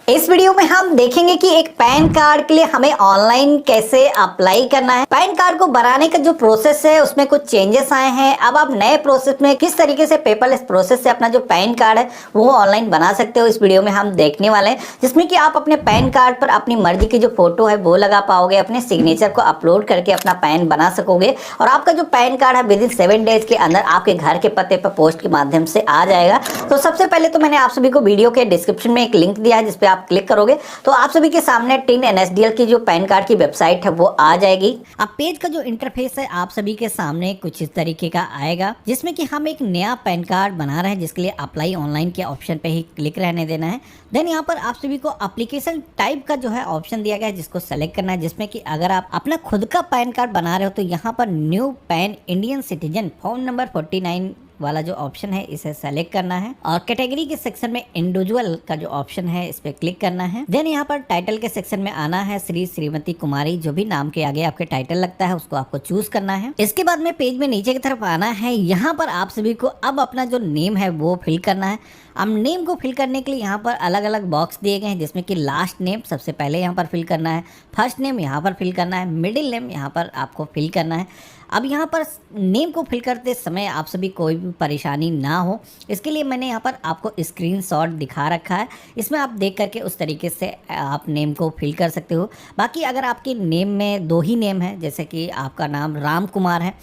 इस वीडियो में हम देखेंगे कि एक पैन कार्ड के लिए हमें ऑनलाइन कैसे अप्लाई करना है। पैन कार्ड को बनाने का जो प्रोसेस है उसमें कुछ चेंजेस आए हैं। अब आप नए प्रोसेस में किस तरीके से पेपरलेस प्रोसेस से अपना जो पैन कार्ड है वो ऑनलाइन बना सकते हो, इस वीडियो में हम देखने वाले हैं। जिसमें कि आप अपने पैन कार्ड पर अपनी मर्जी की जो फोटो है वो लगा पाओगे, अपने सिग्नेचर को अपलोड करके अपना पैन बना सकोगे और आपका जो पैन कार्ड है विदिन 7 डेज के अंदर आपके घर के पते पर पोस्ट के माध्यम से आ जाएगा। तो सबसे पहले तो मैंने आप सभी को वीडियो के डिस्क्रिप्शन में एक लिंक दिया है, जिसपे आप क्लिक करोगे तो आप सभी के सामने टिन एनएसडीएल की जो पैन कार्ड की वेबसाइट है वो आ जाएगी। अब पेज का जो इंटरफेस है आप सभी के सामने कुछ इस तरीके का आएगा, जिसमें कि हम एक नया पैन कार्ड बना रहे हैं, जिसके लिए अप्लाई ऑनलाइन के ऑप्शन पे ही क्लिक रहने देना है। देन यहाँ पर आप सभी को एप्लीकेशन टाइप का जो है ऑप्शन दिया गया है, जिसको सेलेक्ट करना है। जिसमें कि अगर आप अपना खुद का पैन कार्ड बना रहे हो तो यहाँ पर new pan Indian citizen form number 49 वाला जो ऑप्शन है इसे सेलेक्ट करना है और कैटेगरी के सेक्शन में इंडिविजुअल का जो ऑप्शन है इस पे क्लिक करना है। देन यहाँ पर टाइटल के सेक्शन में आना है, श्री श्रीमती कुमारी जो भी नाम के आगे आपके टाइटल लगता है उसको आपको चूज करना है। इसके बाद में पेज में नीचे की तरफ आना है, यहाँ पर आप सभी को अब अपना जो नेम है वो फिल करना है। अब नेम को फिल करने के लिए यहाँ पर अलग अलग बॉक्स दिए गए हैं, जिसमें कि लास्ट नेम सबसे पहले यहाँ पर फिल करना है, फर्स्ट नेम यहाँ पर फिल करना है, मिडिल नेम यहाँ पर आपको फिल करना है। अब यहाँ पर नेम को फिल करते समय आप सभी कोई भी परेशानी ना हो, इसके लिए मैंने यहाँ पर आपको स्क्रीनशॉट दिखा रखा है। इसमें आप देख करके उस तरीके से आप नेम को फिल कर सकते हो। बाकी अगर आपके नेम में 2 ही नेम है, जैसे कि आपका नाम राम कुमार है,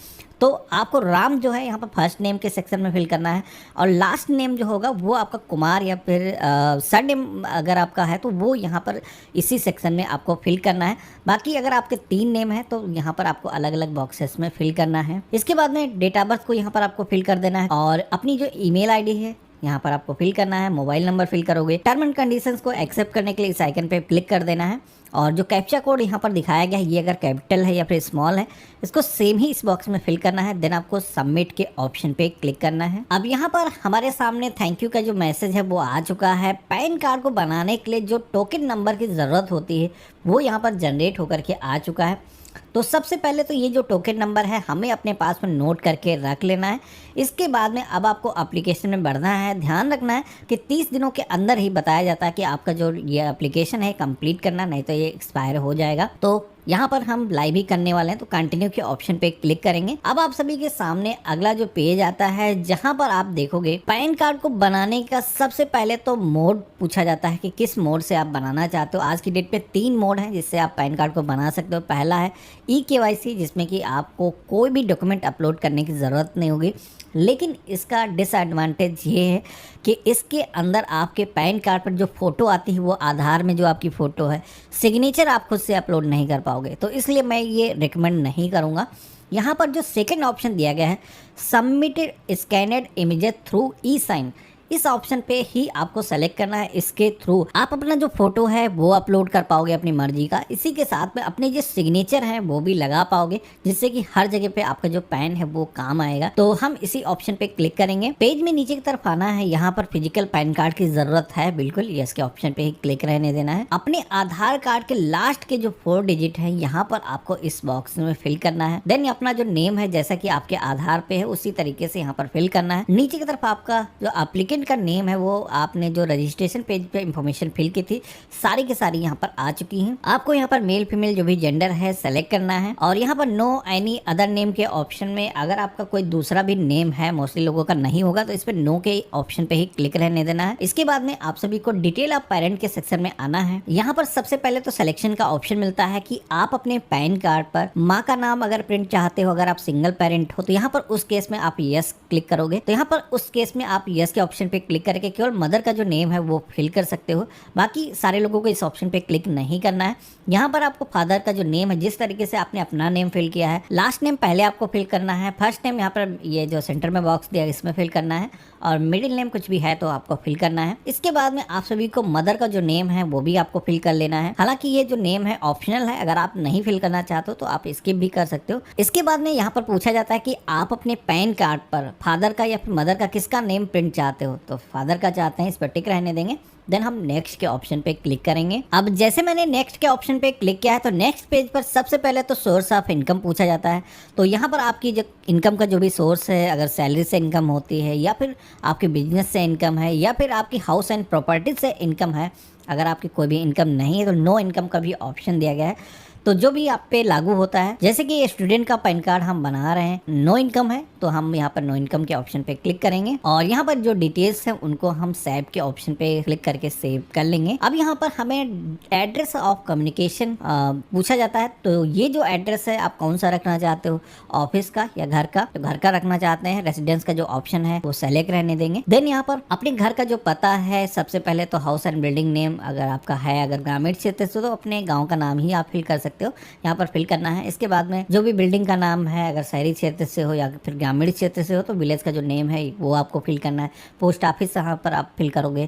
तो आपको राम जो है यहाँ पर फर्स्ट नेम के सेक्शन में फिल करना है और लास्ट नेम जो होगा वो आपका कुमार या फिर सर नेम अगर आपका है तो वो यहाँ पर इसी सेक्शन में आपको फिल करना है। बाकी अगर आपके 3 नेम है तो यहाँ पर आपको अलग अलग बॉक्सेस में फिल करना है। इसके बाद में डेट ऑफ बर्थ को यहाँ पर आपको फिल कर देना है और अपनी जो ईमेल आईडी है यहाँ पर आपको फिल करना है, मोबाइल नंबर फिल करोगे। टर्म एंड कंडीशंस को एक्सेप्ट करने के लिए इस आइकन पे क्लिक कर देना है और जो कैप्चा कोड यहाँ पर दिखाया गया है ये अगर कैपिटल है या फिर स्मॉल है इसको सेम ही इस बॉक्स में फिल करना है। देन आपको सबमिट के ऑप्शन पे क्लिक करना है। अब यहाँ पर हमारे सामने थैंक यू का जो मैसेज है वो आ चुका है। पैन कार्ड को बनाने के लिए जो टोकन नंबर की ज़रूरत होती है वो यहाँ पर जनरेट होकर के आ चुका है। तो सबसे पहले तो ये जो टोकन नंबर है हमें अपने पास में नोट करके रख लेना है। इसके बाद में अब आपको एप्लीकेशन में बढ़ना है। ध्यान रखना है कि 30 दिनों के अंदर ही बताया जाता है कि आपका जो ये एप्लीकेशन है कंप्लीट करना, नहीं तो ये एक्सपायर हो जाएगा। तो यहाँ पर हम लाइव ही करने वाले हैं तो कंटिन्यू के ऑप्शन पे क्लिक करेंगे। अब आप सभी के सामने अगला जो पेज आता है जहाँ पर आप देखोगे पैन कार्ड को बनाने का सबसे पहले तो मोड पूछा जाता है कि किस मोड से आप बनाना चाहते हो। आज की डेट पे 3 मोड हैं जिससे आप पैन कार्ड को बना सकते हो। पहला है eKYC, जिसमें कि आपको कोई भी डॉक्यूमेंट अपलोड करने की ज़रूरत नहीं होगी, लेकिन इसका डिसएडवांटेज ये है कि इसके अंदर आपके पैन कार्ड पर जो फ़ोटो आती है वो आधार में जो आपकी फ़ोटो है सिग्नेचर आप खुद से अपलोड नहीं कर पाओगे, तो इसलिए मैं ये रिकमेंड नहीं करूँगा। यहाँ पर जो सेकंड ऑप्शन दिया गया है सबमिटेड स्कैनेड इमेजेस थ्रू ई-साइन, इस ऑप्शन पे ही आपको सेलेक्ट करना है। इसके थ्रू आप अपना जो फोटो है वो अपलोड कर पाओगे अपनी मर्जी का। इसी के साथ में अपने जो सिग्नेचर हैं वो भी लगा पाओगे, जिससे कि हर जगह पे आपका जो पैन है वो काम आएगा। तो हम इसी ऑप्शन पे क्लिक करेंगे। पेज में नीचे की तरफ आना है, यहाँ पर फिजिकल पैन कार्ड की जरूरत है बिल्कुल, यस के ऑप्शन पे ही क्लिक रहने देना है। अपने आधार कार्ड के लास्ट के जो 4 डिजिट है यहाँ पर आपको इस बॉक्स में फिल करना है। देन अपना जो नेम है जैसा कि आपके आधार पे है उसी तरीके से यहाँ पर फिल करना है। नीचे की तरफ आपका जो एप्लीकेंट का नेम है वो आपने जो रजिस्ट्रेशन पेज पे इंफॉर्मेशन फिल की थी सारी के सारी यहाँ पर आ चुकी हैं। आपको यहाँ पर मेल फीमेल जो भी जेंडर है सेलेक्ट करना है और यहाँ पर नो एनी अदर नेम के ऑप्शन में अगर आपका कोई दूसरा भी नेम है, मोस्टली लोगों का नहीं होगा, तो इस पर नो के ऑप्शन पे ही क्लिक रहने देना है। इसके बाद में आप सभी को डिटेल ऑफ पेरेंट के सेक्शन में आना है। यहाँ पर सबसे पहले तो सिलेक्शन का ऑप्शन मिलता है कि आप अपने पैन कार्ड पर माँ का नाम अगर प्रिंट चाहते हो, अगर आप सिंगल पेरेंट हो तो यहाँ पर उस केस में आप यस क्लिक करोगे। तो यहाँ पर उस केस में आप यस के ऑप्शन पे क्लिक करके केवल मदर का जो नेम है वो फिल कर सकते हो। बाकी सारे लोगों को इस ऑप्शन पे क्लिक नहीं करना है। यहाँ पर आपको फादर का जो नेम है जिस तरीके से आपने अपना नेम फिल किया है, लास्ट नेम पहले आपको फिल करना है, फर्स्ट नेम यहाँ पर ये जो सेंटर में बॉक्स दिया है इसमें फिल करना है और मिडिल नेम कुछ भी है तो आपको फिल करना है। इसके बाद में आप सभी को मदर का जो नेम है वो भी आपको फिल कर लेना है। हालांकि ये जो नेम है ऑप्शनल है, अगर आप नहीं फिल करना चाहते हो तो आप स्किप भी कर सकते हो। इसके बाद में यहाँ पर पूछा जाता है कि आप अपने पैन कार्ड पर फादर का या फिर मदर का किसका नेम प्रिंट चाहते हो, तो फादर का चाहते हैं, इस पर टिक रहने देंगे। देन हम नेक्स्ट के ऑप्शन पे क्लिक करेंगे। अब जैसे मैंने नेक्स्ट के ऑप्शन पे क्लिक किया है तो नेक्स्ट पेज पर सबसे पहले तो सोर्स ऑफ इनकम पूछा जाता है। तो यहाँ पर आपकी जो इनकम का जो भी सोर्स है, अगर सैलरी से इनकम होती है या फिर आपके बिजनेस से इनकम है या फिर आपकी हाउस एंड प्रॉपर्टी से इनकम है, अगर आपकी कोई भी इनकम नहीं है तो नो इनकम का भी ऑप्शन दिया गया है। तो जो भी आप पे लागू होता है, जैसे कि स्टूडेंट का पैन कार्ड हम बना रहे हैं, नो इनकम है तो हम यहाँ पर नो इनकम के ऑप्शन पे क्लिक करेंगे और यहाँ पर जो डिटेल्स है उनको हम सेव के ऑप्शन पे क्लिक करके सेव कर लेंगे। अब यहाँ पर हमें एड्रेस ऑफ कम्युनिकेशन पूछा जाता है, तो ये जो एड्रेस है आप कौन सा रखना चाहते हो, ऑफिस का या घर का? तो घर का रखना चाहते हैं, रेसिडेंस का जो ऑप्शन है वो सेलेक्ट रहने देंगे। देन यहाँ पर अपने घर का जो पता है, सबसे पहले तो हाउस एंड बिल्डिंग नेम अगर आपका है, अगर ग्रामीण क्षेत्र से तो अपने गाँव का नाम ही आप फिल कर सकते हो, यहाँ पर फिल करना है। इसके बाद में जो भी बिल्डिंग का नाम है, अगर शहरी क्षेत्र से हो या फिर ग्रामीण क्षेत्र से हो तो विलेज का जो नेम है वो आपको फिल करना है। पोस्ट ऑफिस यहाँ पर आप फिल करोगे।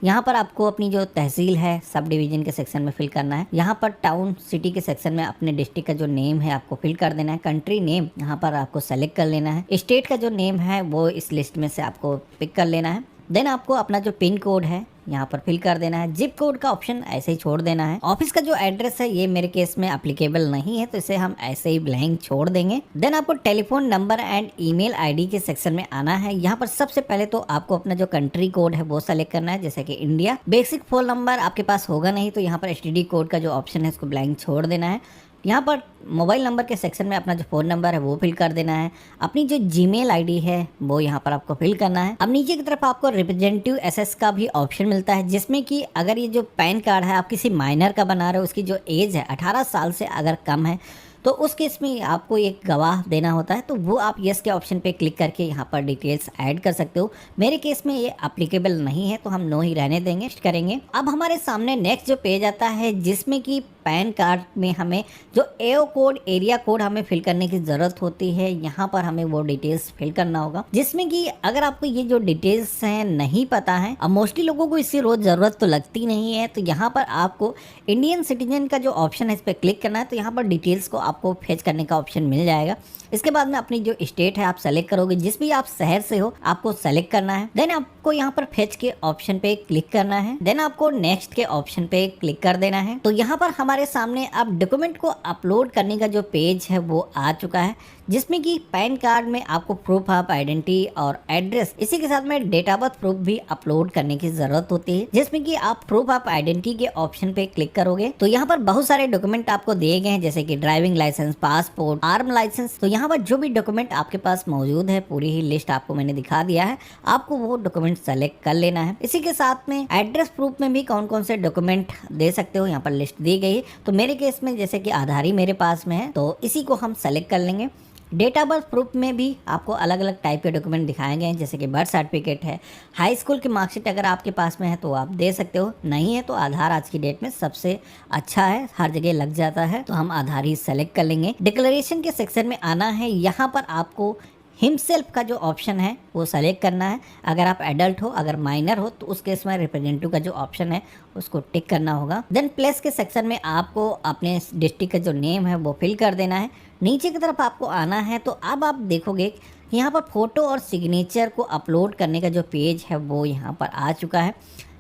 यहाँ पर आपको अपनी जो तहसील है सब डिवीजन के सेक्शन में फिल करना है। यहाँ पर टाउन सिटी के सेक्शन में अपने डिस्ट्रिक्ट का जो नेम है आपको फिल कर देना है। कंट्री नेम यहाँ पर आपको सेलेक्ट कर लेना है। स्टेट का जो नेम है वो इस लिस्ट में से आपको पिक कर लेना है। देन आपको अपना जो पिन कोड है यहाँ पर फिल कर देना है। जिप कोड का ऑप्शन ऐसे ही छोड़ देना है। ऑफिस का जो एड्रेस है ये मेरे केस में एप्लीकेबल नहीं है तो इसे हम ऐसे ही ब्लैंक छोड़ देंगे। देन आपको telephone number and email ID के सेक्शन में आना है। यहाँ पर सबसे पहले तो आपको अपना जो कंट्री कोड है वो सेलेक्ट करना है, जैसे कि इंडिया। बेसिक फोन नंबर आपके पास होगा नहीं तो यहाँ पर एसटीडी कोड का जो ऑप्शन है इसको ब्लैंक छोड़ देना है। यहाँ पर मोबाइल नंबर के सेक्शन में अपना जो फ़ोन नंबर है वो फिल कर देना है। अपनी जो जीमेल आईडी है वो यहाँ पर आपको फिल करना है। अब नीचे की तरफ आपको रिप्रेजेंटेटिव एसेस का भी ऑप्शन मिलता है, जिसमें कि अगर ये जो पैन कार्ड है आप किसी माइनर का बना रहे हो, उसकी जो एज है 18 साल से अगर कम है तो उस केस में आपको एक गवाह देना होता है, तो वो आप यस के ऑप्शन पे क्लिक करके यहाँ पर डिटेल्स ऐड कर सकते हो। मेरे केस में ये एप्लीकेबल नहीं है तो हम नो ही रहने देंगे, करेंगे। अब हमारे सामने नेक्स्ट जो पेज आता है जिसमें कि पैन कार्ड में हमें जो एओ कोड, एरिया कोड हमें फिल करने की ज़रूरत होती है। यहाँ पर हमें वो डिटेल्स फिल करना होगा, जिसमें कि अगर आपको ये जो डिटेल्स हैं नहीं पता है, अब मोस्टली लोगों को इससे रोज़ ज़रूरत तो लगती नहीं है, तो यहाँ पर आपको इंडियन सिटीजन का जो ऑप्शन है इस पर क्लिक करना है। तो यहाँ पर डिटेल्स को आपको फेच करने का ऑप्शन मिल जाएगा। इसके बाद में अपनी जो स्टेट है आप सेलेक्ट करोगे, जिस भी आप शहर से हो आपको सेलेक्ट करना है। देन आपको यहाँ पर फेच के ऑप्शन पे क्लिक करना है। देन आपको नेक्स्ट के ऑप्शन पे क्लिक कर देना है। तो यहाँ पर हमारे सामने अब डॉक्यूमेंट को अपलोड करने का जो पेज है वो आ चुका है, जिसमें कि पैन कार्ड में आपको प्रूफ ऑफ आइडेंटिटी और एड्रेस, इसी के साथ में डेट ऑफ बर्थ प्रूफ भी अपलोड करने की जरूरत होती है, जिसमें कि आप प्रूफ ऑफ आइडेंटिटी के ऑप्शन पे क्लिक करोगे तो यहाँ पर बहुत सारे डॉक्यूमेंट आपको दिए गए हैं, जैसे कि driving licence, passport, arm licence. तो यहाँ पर जो भी डॉक्यूमेंट आपके पास मौजूद है पूरी ही लिस्ट आपको मैंने दिखा दिया है, आपको वो डॉक्यूमेंट सेलेक्ट कर लेना है। इसी के साथ में एड्रेस प्रूफ में भी कौन कौन से डॉक्यूमेंट दे सकते हो यहाँ पर लिस्ट दी गई है। तो मेरे केस में जैसे कि आधार ही मेरे पास में है तो इसी को हम सेलेक्ट कर लेंगे। डेट ऑफ बर्थ प्रूफ में भी आपको अलग अलग टाइप के डॉक्यूमेंट दिखाए गए हैं, जैसे कि बर्थ सर्टिफिकेट है, हाई स्कूल की मार्कशीट अगर आपके पास में है तो आप दे सकते हो, नहीं है तो आधार आज की डेट में सबसे अच्छा है, हर जगह लग जाता है, तो हम आधार ही सेलेक्ट कर लेंगे। डिक्लेरेशन के सेक्शन में आना है। यहाँ पर आपको हिमसेल्फ का जो ऑप्शन है वो सेलेक्ट करना है। अगर आप एडल्ट हो, अगर माइनर हो तो उस केस में रिप्रेजेंटेटिव का जो ऑप्शन है उसको टिक करना होगा। देन प्लेस के सेक्शन में आपको अपने डिस्ट्रिक्ट का जो नेम है वो फिल कर देना है। नीचे की तरफ आपको आना है तो अब आप देखोगे यहाँ पर फोटो और सिग्नेचर को अपलोड करने का जो पेज है वो यहाँ पर आ चुका है,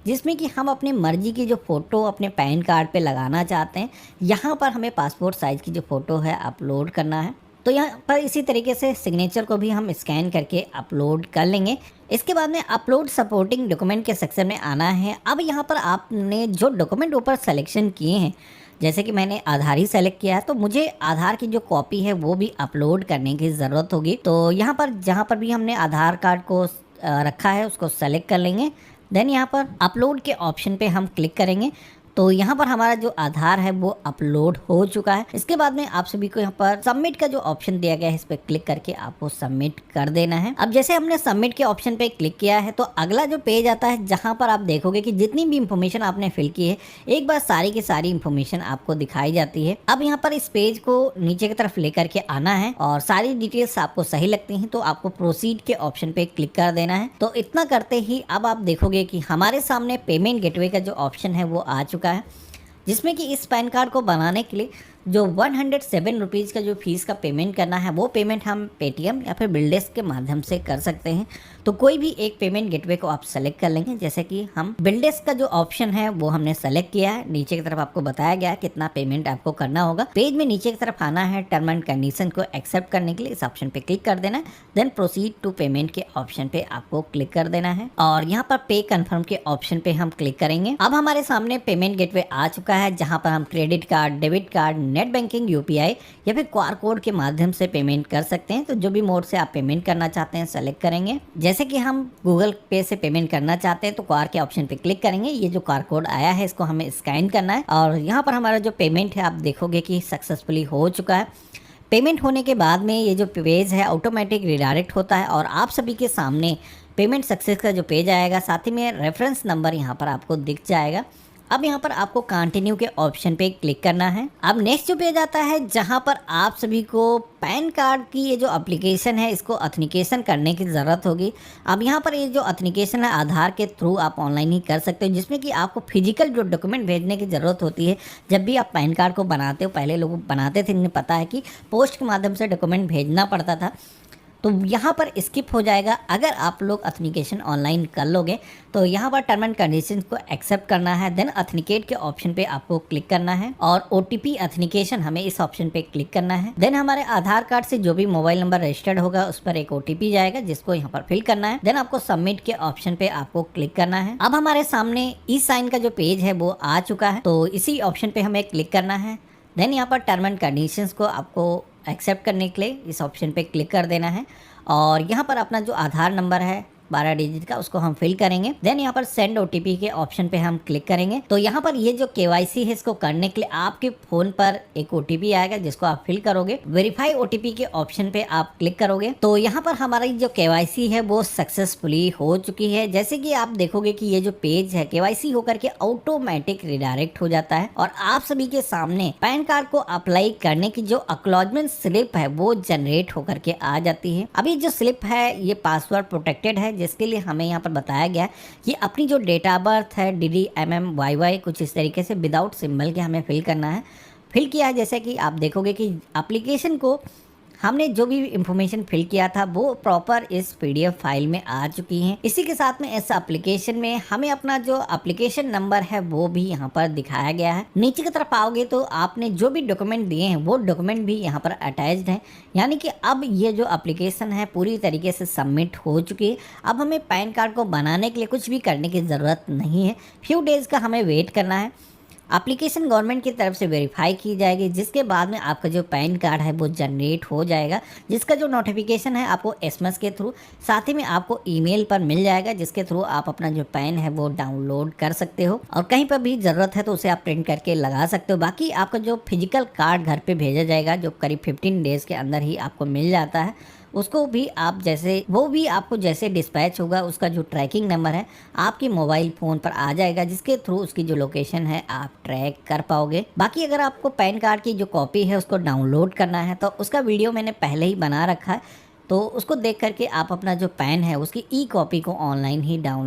जिसमें कि हम अपनी मर्जी की जो फ़ोटो अपने पैन कार्ड पे लगाना चाहते हैं। यहाँ पर हमें पासपोर्ट साइज़ की जो फ़ोटो है अपलोड करना है। तो यहाँ पर इसी तरीके से सिग्नेचर को भी हम स्कैन करके अपलोड कर लेंगे। इसके बाद में अपलोड सपोर्टिंग डॉक्यूमेंट के सेक्शन में आना है। अब यहाँ पर आपने जो डॉक्यूमेंट ऊपर सिलेक्शन किए हैं, जैसे कि मैंने आधार ही सेलेक्ट किया है तो मुझे आधार की जो कॉपी है वो भी अपलोड करने की ज़रूरत होगी। तो यहाँ पर जहाँ पर भी हमने आधार कार्ड को रखा है उसको सेलेक्ट कर लेंगे। देन यहाँ पर अपलोड के ऑप्शन पे हम क्लिक करेंगे तो यहाँ पर हमारा जो आधार है वो अपलोड हो चुका है। इसके बाद में आप सभी को यहाँ पर सबमिट का जो ऑप्शन दिया गया है इस पर क्लिक करके आपको सबमिट कर देना है। अब जैसे हमने सबमिट के ऑप्शन पे क्लिक किया है तो अगला जो पेज आता है जहाँ पर आप देखोगे कि जितनी भी इंफॉर्मेशन आपने फिल की है एक बार सारी की सारी इंफॉर्मेशन आपको दिखाई जाती है। अब यहाँ पर इस पेज को नीचे की तरफ लेकर के आना है और सारी डिटेल्स आपको सही लगती हैं तो आपको प्रोसीड के ऑप्शन पे क्लिक कर देना है। तो इतना करते ही अब आप देखोगे कि हमारे सामने पेमेंट गेटवे का जो ऑप्शन है वो आ चुका है, जिसमें कि इस पैन कार्ड को बनाने के लिए जो 107 रुपीज़ का जो फीस का पेमेंट करना है वो पेमेंट हम पेटीएम या फिर बिलडेस्क के माध्यम से कर सकते हैं। तो कोई भी एक पेमेंट गेटवे को आप सेलेक्ट कर लेंगे। जैसे कि हम बिलडेस्क का जो ऑप्शन है वो हमने सेलेक्ट किया है। नीचे की तरफ आपको बताया गया है कितना पेमेंट आपको करना होगा। पेज में नीचे की तरफ आना है, टर्म एंड कंडीशन को एक्सेप्ट करने के लिए इस ऑप्शन पे क्लिक कर देना है। देन प्रोसीड टू पेमेंट के ऑप्शन पे आपको क्लिक कर देना है और यहाँ पर पे कन्फर्म के ऑप्शन पे हम क्लिक करेंगे। अब हमारे सामने पेमेंट गेटवे आ चुका है, जहाँ पर हम credit card, debit card, net banking, UPI या फिर क्यूआर कोड के माध्यम से पेमेंट कर सकते हैं। तो जो भी मोड से आप पेमेंट करना चाहते हैं सेलेक्ट करेंगे। जैसे कि हम गूगल पे से पेमेंट करना चाहते हैं तो क्यूआर के ऑप्शन पे क्लिक करेंगे। ये जो क्यूआर कोड आया है इसको हमें स्कैन करना है और यहाँ पर हमारा जो पेमेंट है आप देखोगे कि सक्सेसफुली हो चुका है। पेमेंट होने के बाद में ये जो पेज है ऑटोमेटिक रिडायरेक्ट होता है और आप सभी के सामने पेमेंट सक्सेस का जो पेज आएगा, साथ ही में रेफरेंस नंबर यहाँ पर आपको दिख जाएगा। अब यहाँ पर आपको कंटिन्यू के ऑप्शन पे क्लिक करना है। अब नेक्स्ट जो पेज आता है जहाँ पर आप सभी को पैन कार्ड की ये जो एप्लीकेशन है इसको ऑथेंटिकेशन करने की ज़रूरत होगी। अब यहाँ पर ये जो ऑथेंटिकेशन है आधार के थ्रू आप ऑनलाइन ही कर सकते हो, जिसमें कि आपको फिजिकल जो डॉक्यूमेंट भेजने की ज़रूरत होती है। जब भी आप पैन कार्ड को बनाते हो, पहले लोग बनाते थे, इन्हें पता है कि पोस्ट के माध्यम से डॉक्यूमेंट भेजना पड़ता था, तो यहाँ पर स्किप हो जाएगा। अगर आप लोग ऑथेंटिकेशन ऑनलाइन कर लोगे तो यहाँ पर टर्म एंड कंडीशन को एक्सेप्ट करना है। देन ऑथेंटिकेट के ऑप्शन पे आपको क्लिक करना है और ओटीपी ऑथेंटिकेशन हमें इस ऑप्शन पे क्लिक करना है। देन हमारे आधार कार्ड से जो भी मोबाइल नंबर रजिस्टर्ड होगा उस पर एक ओटीपी जाएगा जिसको यहाँ पर फिल करना है। देन आपको सबमिट के ऑप्शन पे आपको क्लिक करना है। अब हमारे सामने ई साइन का जो पेज है वो आ चुका है, तो इसी ऑप्शन पे हमें क्लिक करना है। देन यहाँ पर टर्म एंड कंडीशंस को आपको एक्सेप्ट करने के लिए इस ऑप्शन पे क्लिक कर देना है और यहाँ पर अपना जो आधार नंबर है 12 डिजिट का उसको हम फिल करेंगे। देन यहाँ पर सेंड ओटीपी के ऑप्शन पे हम क्लिक करेंगे। तो यहाँ पर ये जो केवाईसी है इसको करने के लिए आपके फोन पर एक ओटीपी आएगा जिसको आप फिल करोगे। वेरीफाई ओटीपी के ऑप्शन पे आप क्लिक करोगे तो यहाँ पर हमारी जो केवाईसी है वो सक्सेसफुली हो चुकी है। जैसे कि आप देखोगे कि ये जो पेज है केवाईसी होकर के ऑटोमेटिक रिडायरेक्ट हो जाता है और आप सभी के सामने पैन कार्ड को अप्लाई करने की जो एक्नॉलेजमेंट स्लिप है वो जनरेट होकर के आ जाती है। अभी जो स्लिप है ये पासवर्ड प्रोटेक्टेड है, जिसके लिए हमें यहाँ पर बताया गया कि अपनी जो डेट ऑफ बर्थ है DDMMYY कुछ इस तरीके से विदाउट सिंबल के हमें फिल करना है। फिल किया है, जैसे कि आप देखोगे कि एप्लीकेशन को हमने जो भी इंफॉर्मेशन फिल किया था वो प्रॉपर इस PDF फाइल में आ चुकी हैं। इसी के साथ में इस एप्लीकेशन में हमें अपना जो एप्लीकेशन नंबर है वो भी यहाँ पर दिखाया गया है। नीचे की तरफ आओगे तो आपने जो भी डॉक्यूमेंट दिए हैं वो डॉक्यूमेंट भी यहाँ पर अटैच्ड हैं, यानी कि अब ये जो एप्लीकेशन है पूरी तरीके से सबमिट हो चुकी है। अब हमें पैन कार्ड को बनाने के लिए कुछ भी करने की ज़रूरत नहीं है। फ्यू डेज़ का हमें वेट करना है। एप्लीकेशन गवर्नमेंट की तरफ से वेरीफाई की जाएगी, जिसके बाद में आपका जो पैन कार्ड है वो जनरेट हो जाएगा, जिसका जो नोटिफिकेशन है आपको SMS के थ्रू, साथ ही में आपको ईमेल पर मिल जाएगा, जिसके थ्रू आप अपना जो पैन है वो डाउनलोड कर सकते हो और कहीं पर भी ज़रूरत है तो उसे आप प्रिंट करके लगा सकते हो। बाकी आपका जो फिजिकल कार्ड घर पे भेजा जाएगा जो करीब 15 डेज़ के अंदर ही आपको मिल जाता है, उसको भी आप जैसे वो भी आपको जैसे डिस्पैच होगा उसका जो ट्रैकिंग नंबर है आपके मोबाइल फ़ोन पर आ जाएगा, जिसके थ्रू उसकी जो लोकेशन है आप ट्रैक कर पाओगे। बाकी अगर आपको पैन कार्ड की जो कॉपी है उसको डाउनलोड करना है तो उसका वीडियो मैंने पहले ही बना रखा है, तो उसको देख करके आप अपना जो पैन है उसकी ई कॉपी को ऑनलाइन ही डाउनलोड